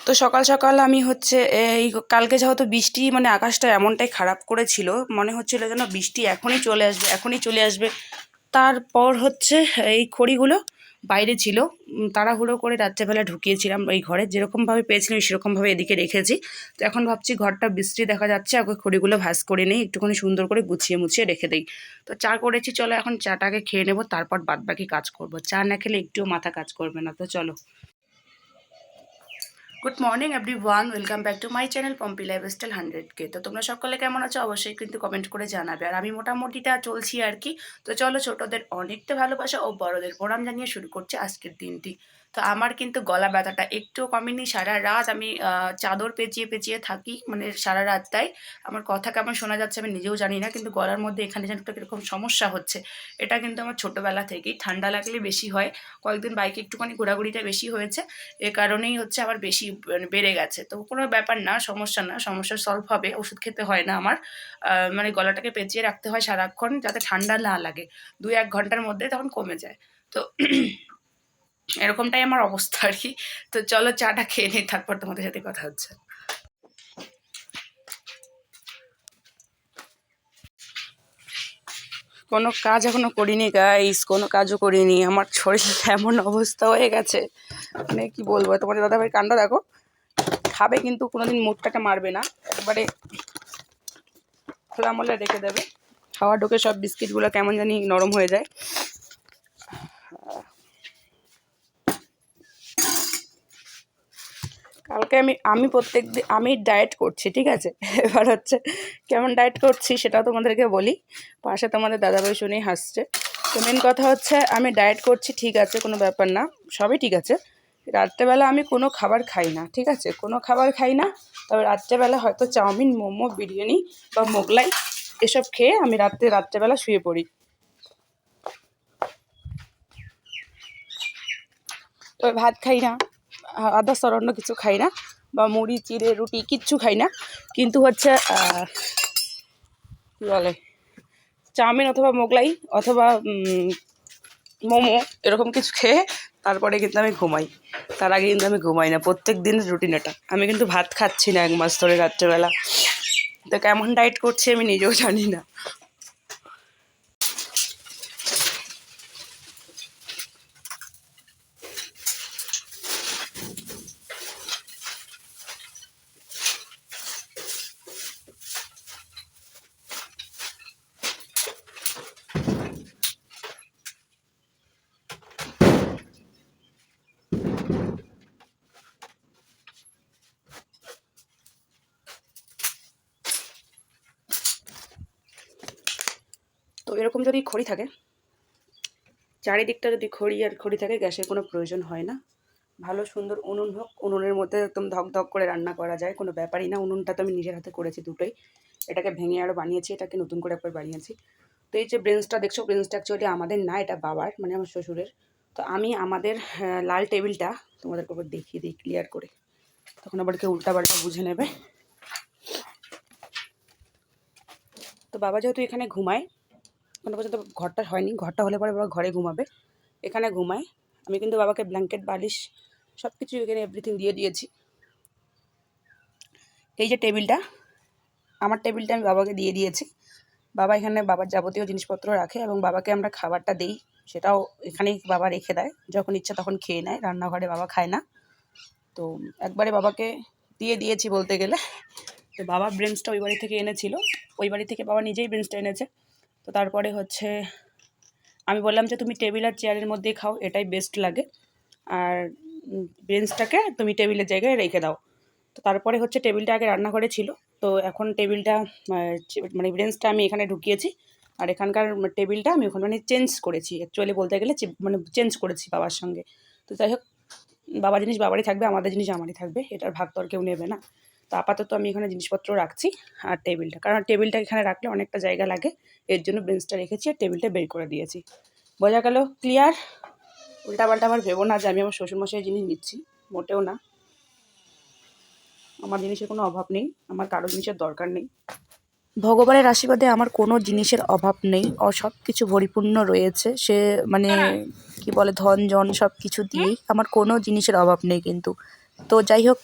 তো সকাল সকাল আমি হচ্ছে এই কালকে যেহেতু বৃষ্টি মানে আকাশটা এমনটাই খারাপ করেছিল, মনে হচ্ছিল যেন বৃষ্টি এখনই চলে আসবে এখনই চলে আসবে। তারপর হচ্ছে এই খড়িগুলো বাইরে ছিল, তাড়াহুড়ো করে রাত্রেবেলা ঢুকিয়েছিলাম এই ঘরে, যেরকমভাবে পেয়েছিলাম সেরকমভাবে এদিকে রেখেছি। তো এখন ভাবছি ঘরটা বৃষ্টি দেখা যাচ্ছে, আগে খড়িগুলো ভাঁজ করে নেই, একটুখানি সুন্দর করে গুছিয়ে মুছিয়ে রেখে দিই। তো চা করেছি, চলো এখন চাটাকে খেয়ে নেবো, তারপর বাদবাকি কাজ করব। চা না খেলে একটুও মাথা কাজ করবে না। তো চলো। Good morning everyone, welcome back to my channel Pompi lifestyle 100K। তো তোমরা সকলে কেমন আছো অবশ্যই কিন্তু কমেন্ট করে জানাবে। আর আমি মোটামুটিটা চলছি আর কি। তো চলো, ছোটদের অনেকটা ভালোবাসা ও বড়দের প্রণাম জানিয়ে শুরু করছি আজকের দিনটি। তো আমার কিন্তু গলা ব্যথাটা একটুও কমেনি, সারা রাত আমি চাদর পেঁচিয়ে পেঁচিয়ে থাকি, মানে সারা রাতটাই। আমার কথা কেমন শোনা যাচ্ছে আমি নিজেও জানি না, কিন্তু গলার মধ্যে এখানে যেন একটা কীরকম সমস্যা হচ্ছে। এটা কিন্তু আমার ছোটোবেলা থেকেই, ঠান্ডা লাগলে বেশি হয়। কয়েকদিন বাইকে একটুখানি ঘোরাঘুরিটা বেশি হয়েছে, এ কারণেই হচ্ছে আবার বেশি মানে বেড়ে গেছে। তো কোনো ব্যাপার না, সমস্যা না, সমস্যা সলভ হবে, ওষুধ খেতে হয় না আমার। মানে গলাটাকে পেঁচিয়ে রাখতে হয় সারাক্ষণ যাতে ঠান্ডা না লাগে, 2-1 ঘন্টার মধ্যে তখন কমে যায়। তো এরকমটাই আমার অবস্থা আর কি। তো চলো চাটা খেয়ে নিই, তারপর তোমাদের সাথে কথা হচ্ছে। কোনো কাজ এখনো করিনি গাইস, কোনো কাজও করিনি, আমার শরীর এমন অবস্থা হয়ে গেছে, মানে কি বলবো। তোমাদের দাদাভাই কাণ্ড দেখো, খাবে কিন্তু কোনোদিন মুখটাকে মারবে না, একবারে খোলা মলে রেখে দেবে। খাওয়া ঢোকে সব বিস্কিটগুলো কেমন জানি নরম হয়ে যায়। কালকে আমি প্রত্যেক দিন আমি ডায়েট করছি, ঠিক আছে। এবার হচ্ছে কেমন ডায়েট করছি সেটাও তোমাদেরকে বলি, পাশে তোমাদের দাদাভাই শুনেই হাসছে। তো মেন কথা হচ্ছে আমি ডায়েট করছি, ঠিক আছে, কোনো ব্যাপার না, সবই ঠিক আছে। রাত্রেবেলা আমি কোনো খাবার খাই না, ঠিক আছে, কোনো খাবার খাই না। তবে রাত্রেবেলা হয়তো চাউমিন, মোমো, বিরিয়ানি বা মোগলাই এসব খেয়ে আমি রাত্রেবেলা শুয়ে পড়ি। তবে ভাত খাই না, আদার্স অন্য কিছু খাই না, বা মুড়ি, চিড়ে, রুটি কিচ্ছু খাই না। কিন্তু হচ্ছে কী বলে, চাউমিন অথবা মোগলাই অথবা মোমো এরকম কিছু খেয়ে তারপরে কিন্তু আমি ঘুমাই। তার আগে কিন্তু আমি ঘুমাই না, প্রত্যেক দিনের রুটিন এটা। আমি কিন্তু ভাত খাচ্ছি না 1 মাস ধরে রাত্রেবেলা। তো কেমন ডায়েট করছি আমি নিজেও জানি না। তো এরকম যদি খড়ি থাকে, চারিদিকটা যদি খড়ি আর খড়ি থাকে, গ্যাসের কোনো প্রয়োজন হয় না। ভালো সুন্দর উনুন হোক, উনুনের মধ্যে একদম ধক ধক করে রান্না করা যায়, কোনো ব্যাপারই না। উনুনটা তো আমি নিজের হাতে করেছি দুটোই, এটাকে ভেঙে আরও বানিয়েছি, এটাকে নতুন করে একবার বানিয়েছি। তো এই যে ব্রেঞ্চটা দেখছো, ব্রেঞ্চটা অ্যাকচুয়ালি আমাদের না, এটা বাবার, মানে আমার শ্বশুরের। তো আমি আমাদের লাল টেবিলটা তোমাদেরকে একবার দেখিয়ে দিই ক্লিয়ার করে, তখন আবার কেউ উল্টাপাল্টা বুঝে নেবে। তো বাবা যেহেতু এখানে ঘুমায়, এখনো পর্যন্ত ঘরটা হয়নি, ঘরটা হলে পরে বাবা ঘরে ঘুমাবে, এখানে ঘুমায়। আমি কিন্তু বাবাকে ব্ল্যাঙ্কেট, বালিশ সব কিছু এখানে এভরিথিং দিয়ে দিয়েছি। এই যে টেবিলটা, আমার টেবিলটা আমি বাবাকে দিয়ে দিয়েছি। বাবা এখানে বাবার যাবতীয় জিনিসপত্র রাখে, এবং বাবাকে আমরা খাবারটা দিই, সেটাও এখানেই বাবা রেখে দেয়, যখন ইচ্ছা তখন খেয়ে নেয়, রান্নাঘরে বাবা খায় না। তো একবারে বাবাকে দিয়ে দিয়েছি বলতে গেলে। তো বাবা ব্রেঞ্চটা ওই বাড়ি থেকে এনেছিল, ওই বাড়ি থেকে বাবা নিজেই ব্রেঞ্চটা এনেছে। তো তারপরে হচ্ছে আমি বললাম যে তুমি টেবিল আর চেয়ারের মধ্যেই খাও, এটাই বেস্ট লাগে, আর ব্রেঞ্চটাকে তুমি টেবিলের জায়গায় রেখে দাও। তো তারপরে হচ্ছে টেবিলটা আগে রান্নাঘরে ছিল, তো এখন টেবিলটা মানে ব্রেঞ্চটা আমি এখানে ঢুকিয়েছি, আর এখানকার টেবিলটা আমি ওখানে মানে চেঞ্জ করেছি, অ্যাকচুয়ালি বলতে গেলে মানে চেঞ্জ করেছি বাবার সঙ্গে। তো যাই হোক, বাবার জিনিস বাবারই থাকবে, আমাদের জিনিস আমারই থাকবে, এটার ভাগ তো আর কেউ নেবে না। তো আপাতত আমি এখানে জিনিসপত্র রাখছি, আর টেবিলটা, কারণ টেবিলটা এখানে রাখলে অনেকটা জায়গা লাগে, এর জন্য বেঞ্চটা রেখেছি আর টেবিলটা বের করে দিয়েছি। বোঝা গেল? ক্লিয়ার? উল্টাপাল্টা আবার ভেবো না যে আমি আমার শ্বশুরমশাইয়ের জিনিস নিচ্ছি, মোটেও না। আমার জিনিসের কোনো অভাব নেই, আমার কারো জিনিসের দরকার নেই। ভগবানের আশীর্বাদে আমার কোনো জিনিসের অভাব নেই, সব কিছু পরিপূর্ণ রয়েছে। সে মানে কি বলে, ধন জন সব কিছু দিয়েই আমার কোনো জিনিসের অভাব নেই। কিন্তু তো যাই হোক,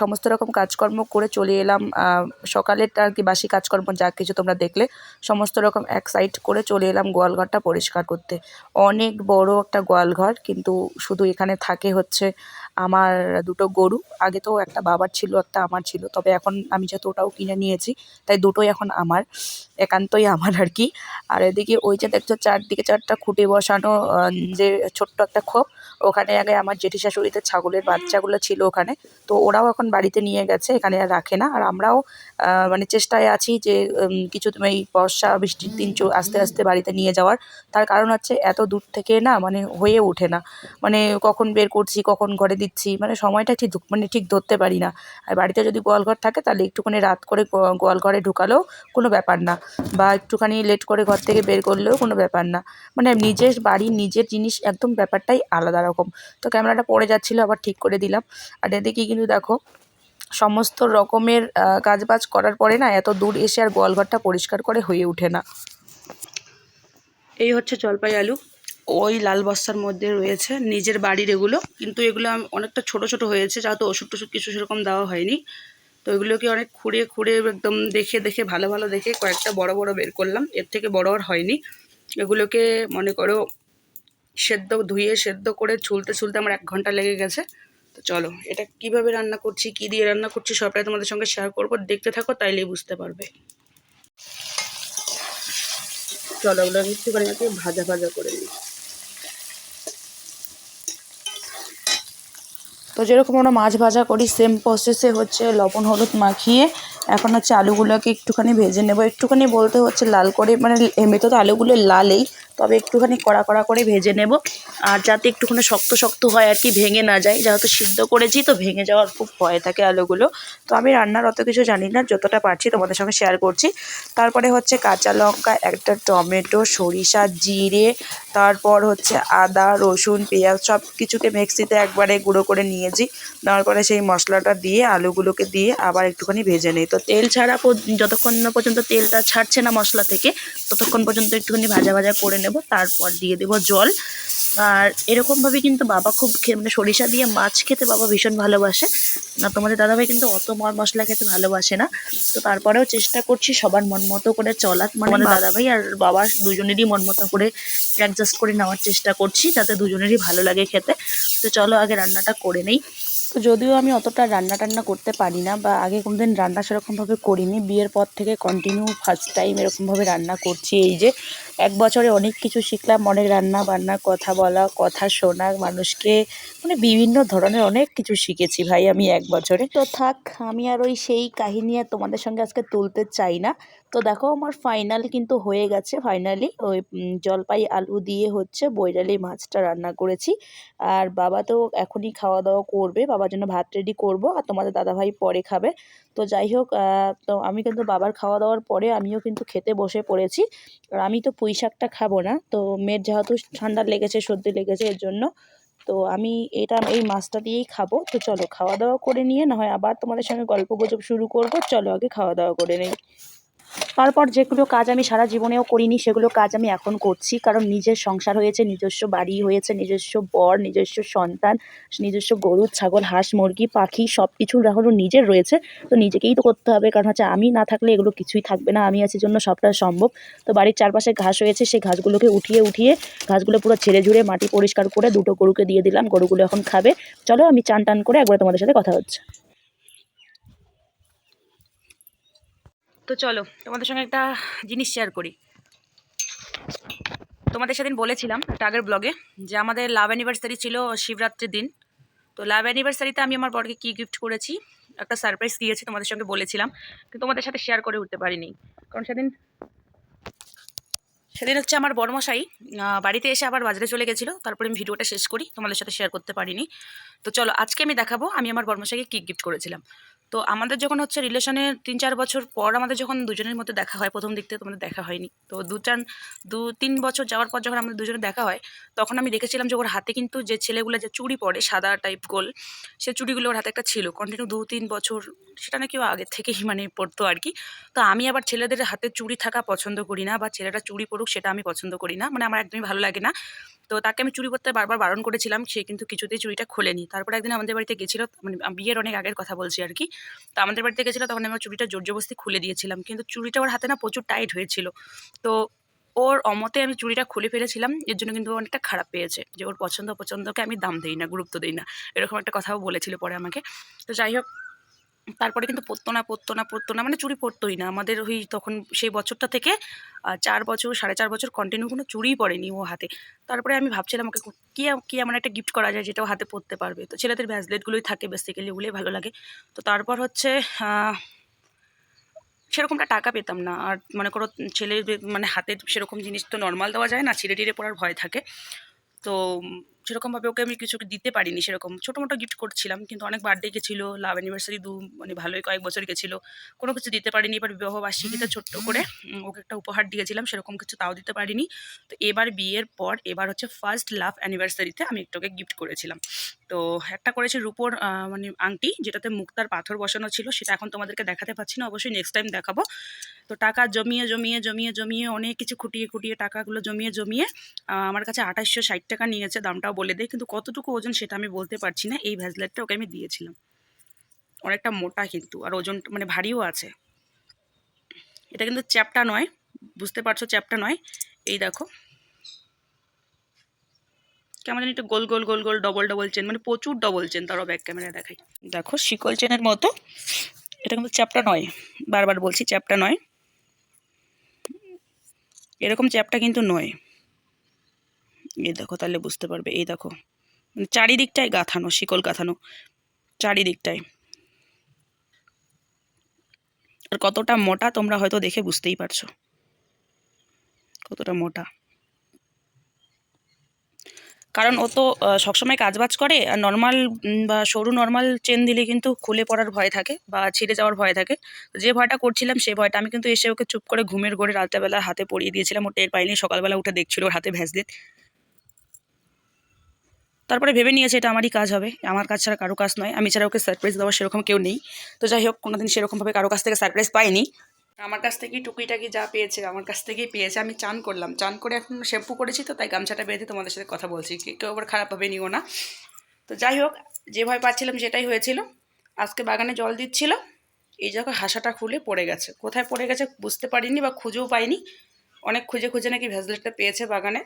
সমস্ত রকম কাজকর্ম করে চলে এলাম। সকালেরটা আর কি বাসি কাজকর্ম যা কিছু তোমরা দেখলে সমস্ত রকম এক সাইড করে চলে এলাম গোয়ালঘরটা পরিষ্কার করতে। অনেক বড় একটা গোয়ালঘর, কিন্তু শুধু এখানে থাকে হচ্ছে আমার দুটো গরু। আগে তো একটা বাবার ছিল, একটা আমার ছিল, তবে এখন আমি যেহেতু ওটাও কিনে নিয়েছি তাই দুটোই এখন আমার, একান্তই আমার আর কি। আর এদিকে ওই যে দেখছো চারদিকে চারটা খুঁটি বসানো যে ছোট্ট একটা খোপ, ওখানে আগে আমার জেঠি শাশুড়িতে ছাগলের বাচ্চাগুলো ছিল ওখানে, তো ওরাও এখন বাড়িতে নিয়ে গেছে, এখানে আর রাখে না। আর আমরাও মানে চেষ্টায় আছি যে কিছু এই বর্ষা বৃষ্টির দিন আস্তে আস্তে বাড়িতে নিয়ে যাওয়ার। তার কারণ হচ্ছে এত দূর থেকে না মানে হয়ে ওঠে না, মানে কখন বের করছি কখন ঘরে দিচ্ছি, মানে সময়টা ঠিক ঠিক ধরতে পারি না। আর বাড়িতে যদি গোয়ালঘর থাকে তাহলে একটুখানি রাত করে গোয়ালঘরে ঢুকালেও কোনো ব্যাপার না, বা একটুখানি লেট করে ঘর থেকে বের করলেও কোনো ব্যাপার না। মানে নিজের বাড়ি নিজের জিনিস একদম ব্যাপারটাই আলাদা রকম। তো ক্যামেরাটা পড়ে যাচ্ছিলো, আবার ঠিক করে দিলাম। আর এদিকে কিন্তু দেখো সমস্ত রকমের কাজবাজ করার পরে না এত দূর এসে আর গোয়ালঘরটা পরিষ্কার করে হয়ে ওঠে না। এই হচ্ছে জলপাই আলু, ওই লাল বস্তার মধ্যে রয়েছে নিজের বাড়ির এগুলো, কিন্তু এগুলো অনেকটা ছোট ছোট হয়েছে, যেহেতু ওষুধ টষুধ কিছু সেরকম দেওয়া হয়নি। তো এগুলোকে অনেক খুঁড়ে খুঁড়ে একদম দেখে দেখে ভালো ভালো দেখে কয়েকটা বড় বড় বের করলাম, এর থেকে বড় আর হয়নি। এগুলোকে মনে করো ধুয়ে সেদ্ধ করে ছুলতে ছুলতে আমার 1 ঘন্টা লেগে গেছে। তো চলো এটা কিভাবে রান্না করছি, কি দিয়ে রান্না করছি সবটাই তোমাদের সঙ্গে শেয়ার করবো, দেখতে থাকো তাইলেই বুঝতে পারবে। চলো ওগুলো একটুখানি ভাজা ভাজা করে নিই। তো যেরকম আমরা মাছ ভাজা করি সেম প্রসেসে হচ্ছে লবণ হলুদ মাখিয়ে এখন হচ্ছে আলুগুলোকে একটুখানি ভেজে নেব। একটুখানি বলতে হচ্ছে লাল করে, মানে এমনিতে তো আলুগুলো লালেই, তবে একটুখানি কড়া কড়া করে ভেজে নেব। আর যাতে একটুখানি শক্ত শক্ত হয় আর কি, ভেঙে না যায়, যেহেতু সিদ্ধ করেছি তো ভেঙে যাওয়ার খুব ভয় থাকে আলুগুলো। তো আমি রান্নার অত কিছু জানি না, যতটা পারছি তোমাদের সঙ্গে শেয়ার করছি। তারপরে হচ্ছে কাঁচা লঙ্কা, একটা টমেটো, সরিষা, জিরে, তারপর হচ্ছে আদা রসুন পেঁয়াজ সব কিছুকে মিক্সিতে একবারে গুঁড়ো করে নিয়েছি। নেওয়ার পরে সেই মশলাটা দিয়ে আলুগুলোকে দিয়ে আবার একটুখানি ভেজে নিই। তো তেল ছাড়া যতক্ষণ না পর্যন্ত তেলটা ছাড়ছে না মশলা থেকে, ততক্ষণ পর্যন্ত একটুখানি ভাজা ভাজা করে নেব। তারপর দিয়ে দেবো জল। আর এরকমভাবে কিন্তু বাবা খুব মানে সরিষা দিয়ে মাছ খেতে বাবা ভীষণ ভালোবাসে। আর তোমাদের দাদাভাই কিন্তু অত মশলা খেতে ভালোবাসে না। তো তারপরেও চেষ্টা করছি সবার মন মতো করে চলার, মানে আমাদের দাদাভাই আর বাবা দুজনেরই মন মতো করে অ্যাডজাস্ট করে নেওয়ার চেষ্টা করছি, যাতে দুজনেরই ভালো লাগে খেতে। তো চলো আগে রান্নাটা করে নেই। তো যদিও আমি অতটা রান্না টান্না করতে পারি না, বা আগে কোনোদিন রান্না সেরকমভাবে করিনি, বিয়ের পর থেকে কন্টিনিউ ফার্স্ট টাইম এরকমভাবে রান্না করছি। এই যে 1 বছরে অনেক কিছু শিখলাম, অনেক রান্না বান্না, কথা বলা, কথা শোনা, মানুষকে মানে বিভিন্ন ধরনের অনেক কিছু শিখেছি ভাই আমি 1 বছরে। তো থাক, আমি আর ওই সেই কাহিনী আর তোমাদের সঙ্গে আজকে তুলতে চাই না। তো দেখো আমার ফাইনাল কিন্তু হয়ে গেছে, ফাইনালি ওই জলপাই আলু দিয়ে হচ্ছে বৈরালি মাছটা রান্না করেছি। আর বাবা তো এখনই খাওয়া দাওয়া করবে, বাবার জন্য ভাত রেডি করব, আর তোমাদের দাদাভাই পরে খাবে। তো যাই হোক, তো আমি কিন্তু বাবার খাওয়া দাওয়ার পরে আমিও কিন্তু খেতে বসে পড়েছি। আর আমি তো পুঁই শাকটা খাবো না, তো মেয়ের যেহেতু ঠান্ডা লেগেছে সর্দি লেগেছে এর জন্য, তো আমি এই মাছটা দিয়েই খাবো। তো চলো খাওয়া দাওয়া করে নিয়ে না হয় আবার তোমাদের সঙ্গে গল্প গুজব শুরু করবো। চলো আগে খাওয়া দাওয়া করে নিই। তারপর যেগুলো কাজ আমি সারা জীবনেও করিনি সেগুলো কাজ আমি এখন করছি, কারণ নিজের সংসার হয়েছে, নিজস্ব বাড়ি হয়েছে, নিজস্ব বর, নিজস্ব সন্তান, নিজস্ব গরু ছাগল হাঁস মুরগি পাখি সব কিছু এখনও নিজের রয়েছে। তো নিজেকেই তো করতে হবে, কারণ হচ্ছে আমি না থাকলে এগুলো কিছুই থাকবে না, আমি আছি জন্য সবটা সম্ভব। তো বাড়ির চারপাশে ঘাস হয়েছে, সেই ঘাসগুলোকে উঠিয়ে উঠিয়ে ঘাসগুলো পুরো ঝেড়ে ঝুড়ে মাটি পরিষ্কার করে দুটো গরুকে দিয়ে দিলাম, গরুগুলো এখন খাবে। চলো আমি চান টান করে একবার তোমাদের সাথে কথা হচ্ছে। তো চলো তোমাদের সঙ্গে একটা জিনিস শেয়ার করি। তোমাদের সেদিন বলেছিলাম একটা আগের ব্লগে যে আমাদের লাভ অ্যানিভার্সারি ছিল শিবরাত্রির দিন। তো লাভ অ্যানিভার্সারিতে আমি আমার বরকে কী গিফট করেছি, একটা সারপ্রাইজ দিয়েছি, তোমাদের সঙ্গে বলেছিলাম, কিন্তু তোমাদের সাথে শেয়ার করে উঠতে পারিনি। কারণ সেদিন হচ্ছে আমার বড়মশাই বাড়িতে এসে আবার বাজারে চলে গেছিলো, তারপরে আমি ভিডিওটা শেষ করি, তোমাদের সাথে শেয়ার করতে পারিনি। তো চলো আজকে আমি দেখাবো আমি আমার বড়মশাইকে কী গিফট করেছিলাম। তো আমাদের যখন হচ্ছে রিলেশনে 3-4 বছর পর আমাদের যখন দুজনের মধ্যে দেখা হয়, প্রথম দিক থেকে তোমাদের দেখা হয়নি, তো 2-3 বছর যাওয়ার পর যখন আমাদের দুজনের দেখা হয়, তখন আমি দেখেছিলাম যে ওর হাতে কিন্তু যে ছেলেগুলো যে চুড়ি পরে সাদা টাইপ গোল, সে চুড়িগুলো ওর হাতে একটা ছিল কন্টিনিউ 2-3 বছর, সেটা নাকি ও আগে থেকেই মানে পরতো আর কি। তো আমি আবার ছেলেদের হাতে চুড়ি থাকা পছন্দ করি না, বা ছেলেরা চুড়ি পরুক সেটা আমি পছন্দ করি না, মানে আমার একদমই ভালো লাগে না। তো তাকে আমি চুরি করতে বারবার বারণ করেছিলাম, সে কিন্তু কিছুতেই চুড়িটা খোলেনি। তারপরে একদিন আমাদের বাড়িতে গেছিলো, মানে বিয়ের অনেক আগের কথা বলছি আর কি। তো আমাদের বাড়িতে গেছিলো, তখন আমি ওর চুড়িটা জোরজবস্তি খুলে দিয়েছিলাম, কিন্তু চুড়িটা ওর হাতে না প্রচুর টাইট হয়েছিল। তো ওর অমতে আমি চুড়িটা খুলে ফেলেছিলাম, এর জন্য কিন্তু ও অনেকটা খারাপ পেয়েছে, যে ওর পছন্দ অপছন্দকে আমি দাম দিই না, গুরুত্ব দিই না, এরকম একটা কথাও বলেছিল পরে আমাকে। তো যাই হোক, তারপরে কিন্তু পরতো না, মানে চুড়ি পরতোই না আমাদের ওই তখন সেই বছরটা থেকে 4 বছর 4.5 বছর কন্টিনিউ কোনো চুড়িই পরেনি ও হাতে। তারপরে আমি ভাবছিলাম ওকে কি এমন একটা গিফট করা যায় যেটা ও হাতে পরতে পারবে। তো ছেলেদের ব্রেসলেটগুলোই থাকে বেসিক্যালি, ওগুলোই ভালো লাগে। তো তারপর হচ্ছে সেরকমটা টাকা পেতাম না, আর মনে করো ছেলেদের মানে হাতের সেরকম জিনিস তো নর্মাল দেওয়া যায় না, ছিঁড়ে টিড়ে পড়ার ভয় থাকে। তো সেরকমভাবে ওকে আমি কিছু দিতে পারিনি, সেরকম ছোটো মোটো গিফট করছিলাম, কিন্তু অনেক বার্থডে গেছিলো, লাভ অ্যানিভার্সারি মানে ভালোই কয়েক বছর গেছিলো, কোনো কিছু দিতে পারিনি। এবার বিবাহবার্ষিকীতে ছোট্ট করে ওকে একটা উপহার দিয়েছিলাম, সেরকম কিছু তাও দিতে পারিনি। তো এবার বিয়ের পর এবার হচ্ছে ফার্স্ট লাভ অ্যানিভার্সারিতে আমি একটু ওকে গিফট করেছিলাম। তো একটা করেছি রূপোর মানে আংটি, যেটাতে মুক্তার পাথর বসানো ছিল, সেটা এখন তোমাদেরকে দেখাতে পাচ্ছি না, অবশ্যই নেক্সট টাইম দেখাবো। তো টাকা জমিয়ে অনেক কিছু খুঁটিয়ে টাকাগুলো জমিয়ে আমার কাছে 2860 টাকা নিয়েছে, দামটাও বলে দেয়, কিন্তু কতটুকু ওজন সেটা আমি বলতে পারছি না। এই ভ্যাজলেটটা ওকে আমি দিয়েছিলাম, অনেকটা মোটা কিন্তু, আর ওজন মানে ভারীও আছে। এটা কিন্তু চ্যাপটা নয়, বুঝতে পারছো চ্যাপটা নয়। এই দেখো কেমন জানি একটু গোল ডবল চেন, মানে প্রচুর ডবল চেন, তারও ব্যাক ক্যামেরা দেখাই, দেখো শিকল চেনের মতো। এটা কিন্তু চ্যাপটা নয়, বারবার বলছি চ্যাপটা নয়, এরকম চ্যাপটা কিন্তু নয়। এই দেখো, তাহলে বুঝতে পারবে, এই দেখো মানে চারিদিকটায় গাঁথানো, শিকল গাঁথানো চারিদিকটায়। আর কতটা মোটা তোমরা হয়তো দেখে বুঝতেই পারছো কতটা মোটা, কারণ ও তো সবসময় কাজবাজ করে, আর নর্মাল বা সরু নর্মাল চেন দিলে কিন্তু খুলে পড়ার ভয় থাকে বা ছিঁড়ে যাওয়ার ভয় থাকে। যে ভয়টা করছিলাম সেই ভয়টা আমি কিন্তু এসে ওকে চুপ করে ঘুমের ঘোরে রাত্রেবেলা হাতে পরিয়ে দিয়েছিলাম, ও টের পাইনি, সকালবেলা উঠে দেখছিল ওর হাতে ভ্যাসলিন। তারপরে ভেবে নিয়েছে এটা আমারই কাজ হবে, আমার কাজ ছাড়া কারো কাজ নয়, আমি ছাড়া ওকে সারপ্রাইজ দেওয়ার সেরকম কেউ নেই। তো যাই হোক, কোনোদিন সেরকমভাবে কারো কাছ থেকে সারপ্রাইজ পাইনি, আমার কাছ থেকেই টুকিটাকি যা পেয়েছে আমার কাছ থেকেই পেয়েছে। আমি চান করলাম, চান করে এখন শ্যাম্পু করেছি, তো তাই গামছাটা বেঁধে তোমাদের সাথে কথা বলছি, কেউ আবার খারাপভাবে নিও না। তো যাই হোক, যে ভয় পাচ্ছিলাম সেটাই হয়েছিল। আজকে বাগানে জল দিচ্ছিল, এই জায়গায় হাসাটা খুলে পড়ে গেছে, কোথায় পড়ে গেছে বুঝতে পারিনি বা খুঁজেও পাইনি। অনেক খুঁজে নাকি ভ্যাসলেটটা পেয়েছে বাগানে,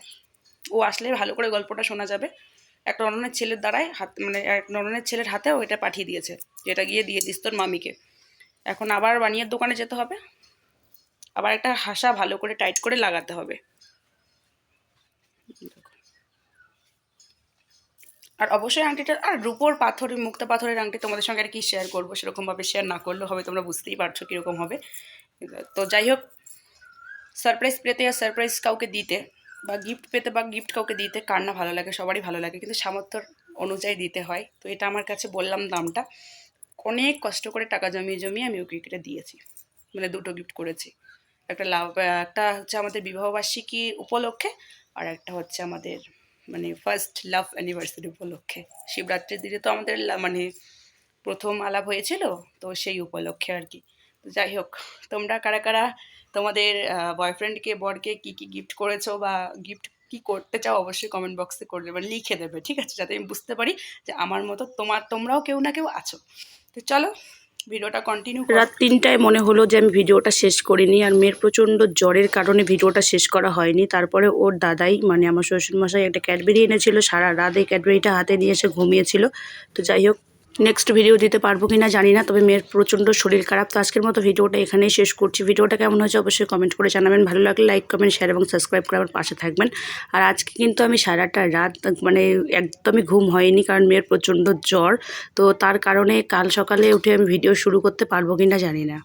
ও আসলে ভালো করে গল্পটা শোনা যাবে। একটা নননের ছেলের দ্বারাই মানে এক নননের ছেলের হাতে ওইটা পাঠিয়ে দিয়েছে, যেটা গিয়ে দিয়ে দিস তোর মামিকে। এখন আবার বানিয়ের দোকানে যেতে হবে, আবার একটা হাসা ভালো করে টাইট করে লাগাতে হবে। আর অবশ্যই আংটিটা, আর রূপোর পাথরের মুক্তা পাথরের আংটি তোমাদের সঙ্গে আর কি শেয়ার করবো, সেরকমভাবে শেয়ার না করলেও হবে, তোমরা বুঝতেই পারছো কীরকম হবে। তো যাই হোক, সারপ্রাইজ পেতে আর সারপ্রাইজ কাউকে দিতে বা গিফট পেতে বা গিফট কাউকে দিতে কার না ভালো লাগে, সবারই ভালো লাগে, কিন্তু সামর্থ্যর অনুযায়ী দিতে হয়। তো এটা আমার কাছে বললাম দামটা, অনেক কষ্ট করে টাকা জমিয়ে আমি ওকে এটা দিয়েছি, মানে দুটো গিফট করেছি। একটা হচ্ছে আমাদের বিবাহবার্ষিকী উপলক্ষে, আর একটা হচ্ছে আমাদের মানে ফার্স্ট লাভ অ্যানিভার্সারি উপলক্ষে। শিবরাত্রির দিনে তো আমাদের মানে প্রথম আলাপ হয়েছিল, তো সেই উপলক্ষে আর কি। তো যাই হোক, তোমরা কারা কারা তোমাদের বয়ফ্রেন্ডকে বরকে কী কী গিফট করেছো বা গিফট কী করতে চাও, অবশ্যই কমেন্ট বক্সে করে দেবে, লিখে দেবে, ঠিক আছে, যাতে আমি বুঝতে পারি যে আমার মতো তোমরাও কেউ না কেউ আছো। তো চলো ভিডিওটা কন্টিনিউ। রাত 3টায় মনে হলো যে আমি ভিডিওটা শেষ করিনি, আর মেয়ের প্রচণ্ড জ্বরের কারণে ভিডিওটা শেষ করা হয়নি। তারপরে ওর দাদাই মানে আমার শ্বশুরমশাই একটা ক্যাডবেরি এনেছিল, সারা রাত এই ক্যাডবেরিটা হাতে নিয়ে এসে ঘুমিয়েছিল। তো যাই হোক, নেক্সট ভিডিও দিতে পারবো কি না জানি না, তবে মেয়ের প্রচণ্ড শরীর খারাপ। তো আজকের মতো ভিডিওটা এখানেই শেষ করছি। ভিডিওটা কেমন হয়েছে অবশ্যই কমেন্ট করে জানাবেন, ভালো লাগলে লাইক কমেন্ট শেয়ার এবং সাবস্ক্রাইব করে আমার পাশে থাকবেন। আর আজকে কিন্তু আমি সারাটা রাত মানে একদমই ঘুম হয়নি, কারণ মেয়ের প্রচণ্ড জ্বর। তো তার কারণে কাল সকালে উঠে আমি ভিডিও শুরু করতে পারবো কি না জানি না।